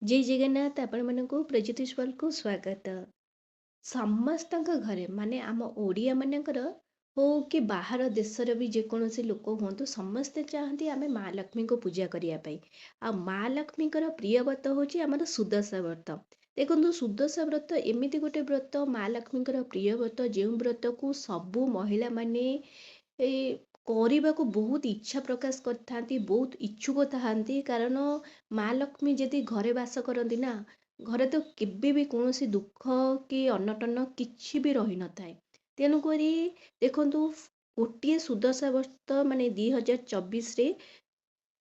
जय जगन्नाथ आपण मानक प्रज्योतिष पाल को स्वागत। ସମସ୍ତଙ୍କ ଘରେ ମାନେ ଆମ ଓଡ଼ିଆ ମାନଙ୍କର ହଉ କି ବାହାର ଦେଶର ବି ଯେକୌଣସି ଲୋକ ହୁଅନ୍ତୁ ସମସ୍ତେ ଚାହାନ୍ତି ଆମେ ମା ଲକ୍ଷ୍ମୀଙ୍କୁ ପୂଜା କରିବା ପାଇଁ। ଆଉ ମା ଲକ୍ଷ୍ମୀଙ୍କର ପ୍ରିୟ ବ୍ରତ ହେଉଛି ଆମର ସୁଦଶା ବ୍ରତ। ଦେଖନ୍ତୁ ସୁଦଶା ବ୍ରତ ଏମିତି ଗୋଟେ ବ୍ରତ ମା ଲକ୍ଷ୍ମୀଙ୍କର ପ୍ରିୟ ବ୍ରତ ଯେଉଁ ବ୍ରତକୁ ସବୁ ମହିଳାମାନେ ଏଇ କରିବାକୁ ବହୁତ ଇଚ୍ଛା ପ୍ରକାଶ କରିଥାନ୍ତି, ବହୁତ ଇଚ୍ଛୁକ ଥାଆନ୍ତି। କାରଣ ମା ଲକ୍ଷ୍ମୀ ଯଦି ଘରେ ବାସ କରନ୍ତି ନା, ଘରେ ତ କେବେ ବି କୌଣସି ଦୁଃଖ କି ଅନଟନ କିଛି ବି ରହିନଥାଏ। ତେଣୁକରି ଦେଖନ୍ତୁ ଗୋଟିଏ ସୁଦଶା ବ୍ରତ ମାନେ 2024ରେ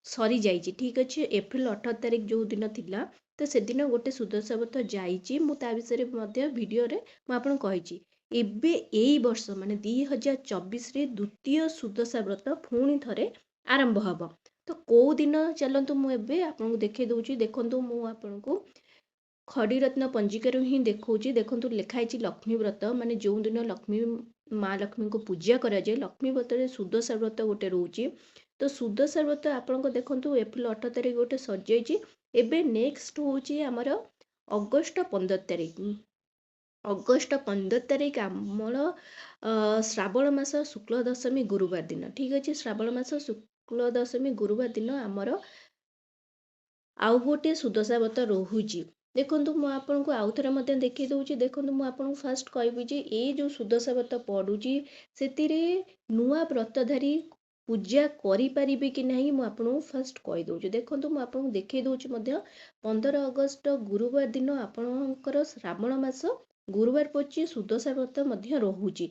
ସରିଯାଇଛି, ଠିକ୍ ଅଛି। ଏପ୍ରିଲ 18 ତାରିଖ ଯେଉଁ ଦିନ ଥିଲା, ତ ସେଦିନ ଗୋଟେ ସୁଦଶା ବ୍ରତ ଯାଇଛି। ମୁଁ ତା ବିଷୟରେ ମଧ୍ୟ ଭିଡ଼ିଓରେ ମୁଁ ଆପଣଙ୍କୁ କହିଛି। ଏବେ ଏଇ ବର୍ଷ ମାନେ 2024ରେ ଦ୍ୱିତୀୟ ସୁଦଶା ବ୍ରତ ପୁଣି ଥରେ ଆରମ୍ଭ ହେବ। ତ କେଉଁ ଦିନ ଚାଲନ୍ତୁ ମୁଁ ଏବେ ଆପଣଙ୍କୁ ଦେଖେଇ ଦେଉଛି। ଦେଖନ୍ତୁ ମୁଁ ଆପଣଙ୍କୁ ଖଡ଼ିରତ୍ନ ପଞ୍ଜିକାରୁ ହିଁ ଦେଖାଉଛି। ଦେଖନ୍ତୁ ଲେଖା ହେଇଛି ଲକ୍ଷ୍ମୀ ବ୍ରତ, ମାନେ ଯେଉଁଦିନ ଲକ୍ଷ୍ମୀ ମା ଲକ୍ଷ୍ମୀଙ୍କୁ ପୂଜା କରାଯାଏ। ଲକ୍ଷ୍ମୀ ବ୍ରତରେ ସୁଦଶା ବ୍ରତ ଗୋଟେ ରହୁଛି। ତ ସୁଦଶା ବ୍ରତ ଆପଣଙ୍କ ଦେଖନ୍ତୁ ଏପ୍ରିଲ 18 ତାରିଖ ଗୋଟେ ସରିଯାଇଛି। ଏବେ ନେକ୍ସଟ ହେଉଛି ଆମର ଅଗଷ୍ଟ 15 ତାରିଖ। ଅଗଷ୍ଟ 15 ତାରିଖ ଆମର ଶ୍ରାବଣ ମାସ ଶୁକ୍ଳ ଦଶମୀ ଗୁରୁବାର ଦିନ, ଠିକ୍ ଅଛି। ଶ୍ରାବଣ ମାସ ଶୁକ୍ଳ ଦଶମୀ ଗୁରୁବାର ଦିନ ଆମର ଆଉ ଗୋଟିଏ ସୁଦଶା ବ୍ରତ ରହୁଛି। ଦେଖନ୍ତୁ ମୁଁ ଆପଣଙ୍କୁ ଆଉଥରେ ମଧ୍ୟ ଦେଖେଇ ଦେଉଛି। ଦେଖନ୍ତୁ ମୁଁ ଆପଣଙ୍କୁ ଫାଷ୍ଟ କହିବି ଯେ ଏଇ ଯେଉଁ ସୁଦଶା ବ୍ରତ ପଡ଼ୁଛି ସେଥିରେ ନୂଆ ବ୍ରତଧାରୀ ପୂଜା କରିପାରିବେ କି ନାହିଁ ମୁଁ ଆପଣଙ୍କୁ ଫାଷ୍ଟ କହିଦେଉଛି। ଦେଖନ୍ତୁ ମୁଁ ଆପଣଙ୍କୁ ଦେଖେଇ ଦେଉଛି ମଧ୍ୟ 15 ଅଗଷ୍ଟ ଗୁରୁବାର ଦିନ ଆପଣଙ୍କର ଶ୍ରାବଣ ମାସ ଗୁରୁବାର ପଡ଼ୁଛି, ସୁଦଶା ବ୍ରତ ମଧ୍ୟ ରହୁଛି।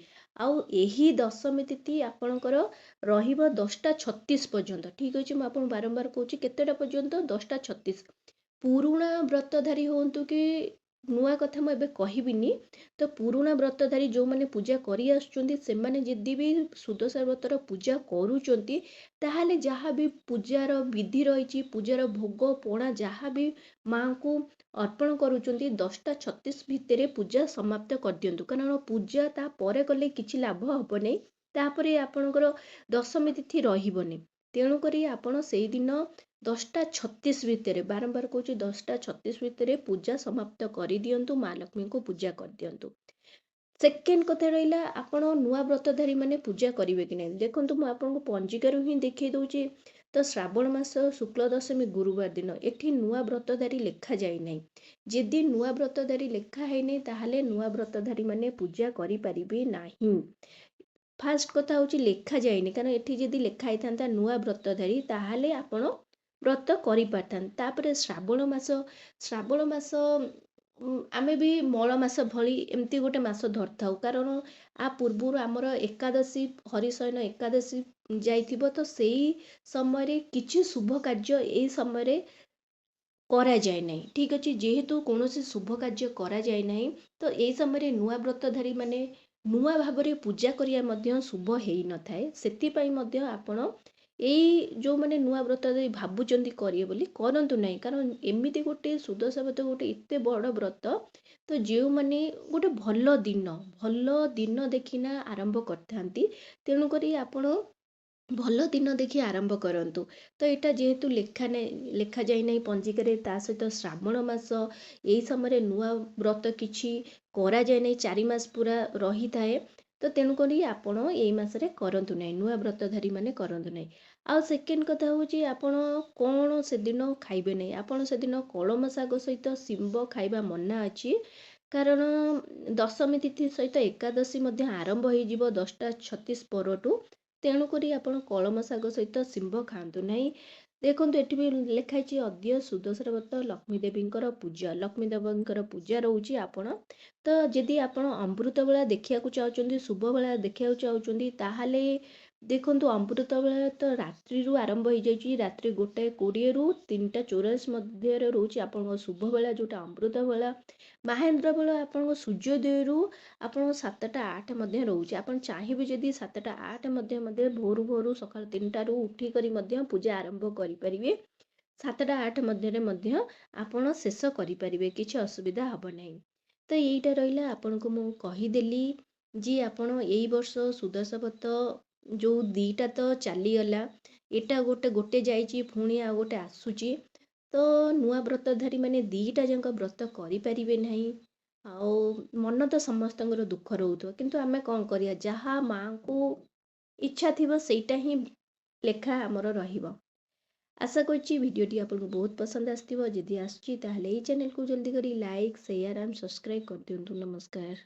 ଆଉ ଏହି ଦଶମୀ ତିଥି ଆପଣଙ୍କର ରହିବ 10ଟା 36 ପର୍ଯ୍ୟନ୍ତ, ଠିକ୍ ଅଛି। ମୁଁ ଆପଣଙ୍କୁ ବାରମ୍ବାର କହୁଛି କେତେଟା ପର୍ଯ୍ୟନ୍ତ, 10ଟା 36। ପୁରୁଣା ବ୍ରତଧାରୀ ହୁଅନ୍ତୁ କି ନୂଆ କଥା ମୁଁ ଏବେ କହିବିନି। ତ ପୁରୁଣା ବ୍ରତଧାରୀ ଯେଉଁମାନେ ପୂଜା କରି ଆସୁଛନ୍ତି ସେମାନେ ଯଦି ବି ସୁଦଶା ବ୍ରତର ପୂଜା କରୁଛନ୍ତି, ତାହେଲେ ଯାହା ବି ପୂଜାର ବିଧି ରହିଛି, ପୂଜାର ଭୋଗ ପଣା ଯାହା ବି ମାଙ୍କୁ ଅର୍ପଣ କରୁଛନ୍ତି 10ଟା 36 ଭିତରେ ପୂଜା ସମାପ୍ତ କରିଦିଅନ୍ତୁ। କାରଣ ପୂଜା ତାପରେ କଲେ କିଛି ଲାଭ ହେବ ନାହିଁ, ତାପରେ ଆପଣଙ୍କର ଦଶମୀ ତିଥି ରହିବନି। ତେଣୁକରି ଆପଣ ସେଇଦିନ 10ଟା 36 ଭିତରେ, ବାରମ୍ବାର କହୁଛି 10ଟା 36 ଭିତରେ ପୂଜା ସମାପ୍ତ କରିଦିଅନ୍ତୁ, ମା ଲକ୍ଷ୍ମୀଙ୍କୁ ପୂଜା କରିଦିଅନ୍ତୁ। ସେକେଣ୍ଡ କଥା ରହିଲା ଆପଣ ନୂଆ ବ୍ରତଧାରୀ ମାନେ ପୂଜା କରିବେ କି ନାହିଁ। ଦେଖନ୍ତୁ ମୁଁ ଆପଣଙ୍କୁ ପଞ୍ଜିକାରୁ ହିଁ ଦେଖେଇ ଦେଉଛି। ତ ଶ୍ରାବଣ ମାସ ଶୁକ୍ଳ ଦଶମୀ ଗୁରୁବାର ଦିନ ଏଠି ନୂଆ ବ୍ରତଧାରୀ ଲେଖାଯାଇ ନାହିଁ। ଯଦି ନୂଆ ବ୍ରତଧାରୀ ଲେଖା ହେଇନି ତାହେଲେ ନୂଆ ବ୍ରତଧାରୀ ମାନେ ପୂଜା କରିପାରିବେ ନାହିଁ। ଫାଷ୍ଟ କଥା ହେଉଛି ଲେଖା ଯାଇନି, କାରଣ ଏଠି ଯଦି ଲେଖା ହେଇଥାନ୍ତା ନୂଆ ବ୍ରତଧାରୀ ତାହେଲେ ଆପଣ ବ୍ରତ କରିପାରିଥାନ୍ତେ। ତାପରେ ଶ୍ରାବଣ ମାସ ଆମେ ବି ମଳ ମାସ ଭଳି ଏମିତି ଗୋଟେ ମାସ ଧରିଥାଉ। କାରଣ ଆ ପୂର୍ବରୁ ଆମର ଏକାଦଶୀ ହରିଶୟନ ଏକାଦଶୀ ଯାଇଥିବ, ତ ସେଇ ସମୟରେ କିଛି ଶୁଭ କାର୍ଯ୍ୟ ଏଇ ସମୟରେ କରାଯାଏ ନାହିଁ, ଠିକ୍ ଅଛି। ଯେହେତୁ କୌଣସି ଶୁଭ କାର୍ଯ୍ୟ କରାଯାଏ ନାହିଁ, ତ ଏଇ ସମୟରେ ନୂଆ ବ୍ରତଧାରୀ ମାନେ ନୂଆ ଭାବରେ ପୂଜା କରିବା ମଧ୍ୟ ଶୁଭ ହେଇନଥାଏ। ସେଥିପାଇଁ ମଧ୍ୟ ଆପଣ ଏଇ ଯେଉଁମାନେ ନୂଆ ବ୍ରତଧାରୀ ଭାବୁଛନ୍ତି କରିବେ ବୋଲି କରନ୍ତୁ ନାହିଁ। କାରଣ ଏମିତି ଗୋଟେ ସୁଦଶା ବ୍ରତ ଗୋଟେ ଏତେ ବଡ଼ ବ୍ରତ, ତ ଯେଉଁମାନେ ଗୋଟେ ଭଲ ଦିନ ଦେଖିନା ଆରମ୍ଭ କରିଥାନ୍ତି। ତେଣୁକରି ଆପଣ ଭଲ ଦିନ ଦେଖି ଆରମ୍ଭ କରନ୍ତୁ। ତ ଏଇଟା ଯେହେତୁ ଲେଖାଯାଇ ନାହିଁ ପଞ୍ଜିକାରେ, ତା ସହିତ ଶ୍ରାବଣ ମାସ ଏଇ ସମୟରେ ନୂଆ ବ୍ରତ କିଛି କରାଯାଏ ନାହିଁ, 4 ମାସ ପୁରା ରହିଥାଏ। ତ ତେଣୁକରି ଆପଣ ଏଇ ମାସରେ କରନ୍ତୁ ନାହିଁ, ନୂଆ ବ୍ରତଧାରୀ ମାନେ କରନ୍ତୁ ନାହିଁ। ଆଉ ସେକେଣ୍ଡ କଥା ହେଉଛି ଆପଣ କ'ଣ ସେଦିନ ଖାଇବେ ନାହିଁ। ଆପଣ ସେଦିନ କଳମ ଶାଗ ସହିତ ଶିମ୍ବ ଖାଇବା ମନା ଅଛି। କାରଣ ଦଶମୀ ତିଥି ସହିତ ଏକାଦଶୀ ମଧ୍ୟ ଆରମ୍ଭ ହେଇଯିବ 10ଟା 36 ପରଠୁ। ତେଣୁକରି ଆପଣ କଳମ ଶାଗ ସହିତ ଶିମ୍ବ ଖାଆନ୍ତୁ ନାହିଁ। ଦେଖନ୍ତୁ ଏଠି ବି ଲେଖା ହେଇଛି ଅଦ୍ୟ ସୁଦଶା ବ୍ରତ ଲକ୍ଷ୍ମୀ ଦେବୀଙ୍କର ପୂଜା, ଲକ୍ଷ୍ମୀ ଦେବୀଙ୍କର ପୂଜା ରହୁଛି। ଆପଣ ତ ଯଦି ଆପଣ ଅମୃତ ବେଳା ଦେଖିବାକୁ ଚାହୁଁଛନ୍ତି, ଶୁଭ ବେଳା ଦେଖିବାକୁ ଚାହୁଁଛନ୍ତି, ତାହେଲେ ଦେଖନ୍ତୁ ଅମୃତ ବେଳା ତ ରାତ୍ରିରୁ ଆରମ୍ଭ ହେଇଯାଇଛି। ରାତ୍ରି 1:20ରୁ 3ଟା 84 ମଧ୍ୟରେ ରହୁଛି ଆପଣଙ୍କ ଶୁଭ ବେଳା, ଯେଉଁଟା ଅମୃତ ବେଳା। ମାହେନ୍ଦ୍ର ବେଳା ଆପଣଙ୍କ ସୂର୍ଯ୍ୟୋଦୟରୁ ଆପଣଙ୍କ 7ଟା 8 ମଧ୍ୟ ରହୁଛି। ଆପଣ ଚାହିଁବେ ଯଦି 7ଟା 8 ମଧ୍ୟ ଭୋରୁ ସକାଳ 3ଟାରୁ ଉଠିକରି ମଧ୍ୟ ପୂଜା ଆରମ୍ଭ କରିପାରିବେ। 7ଟା 8 ମଧ୍ୟରେ ମଧ୍ୟ ଆପଣ ଶେଷ କରିପାରିବେ, କିଛି ଅସୁବିଧା ହେବ ନାହିଁ। ତ ଏଇଟା ରହିଲା ଆପଣଙ୍କୁ ମୁଁ କହିଦେଲି ଯେ ଆପଣ ଏଇ ବର୍ଷ ସୁଦଶା ବ୍ରତ ଯେଉଁ 2ଟା ତ ଚାଲିଗଲା, ଏଇଟା ଗୋଟେ ଯାଇଛି, ପୁଣି ଆଉ ଗୋଟେ ଆସୁଛି। ତ ନୂଆ ବ୍ରତଧାରୀମାନେ ଦୁଇଟା ଯାକ ବ୍ରତ କରିପାରିବେ ନାହିଁ। ଆଉ ମନ ତ ସମସ୍ତଙ୍କର ଦୁଃଖ ରହୁଥିବ, କିନ୍ତୁ ଆମେ କ'ଣ କରିବା, ଯାହା ମାଆଙ୍କୁ ଇଚ୍ଛା ଥିବ ସେଇଟା ହିଁ ଲେଖା ଆମର ରହିବ। ଆଶା କରୁଛି ଭିଡ଼ିଓଟି ଆପଣଙ୍କୁ ବହୁତ ପସନ୍ଦ ଆସିଥିବ। ଯଦି ଆସୁଛି ତାହେଲେ ଏଇ ଚ୍ୟାନେଲକୁ ଜଲ୍ଦି କରି ଲାଇକ୍, ସେୟାର ଆଣ୍ଡ ସବସ୍କ୍ରାଇବ୍ କରିଦିଅନ୍ତୁ। ନମସ୍କାର।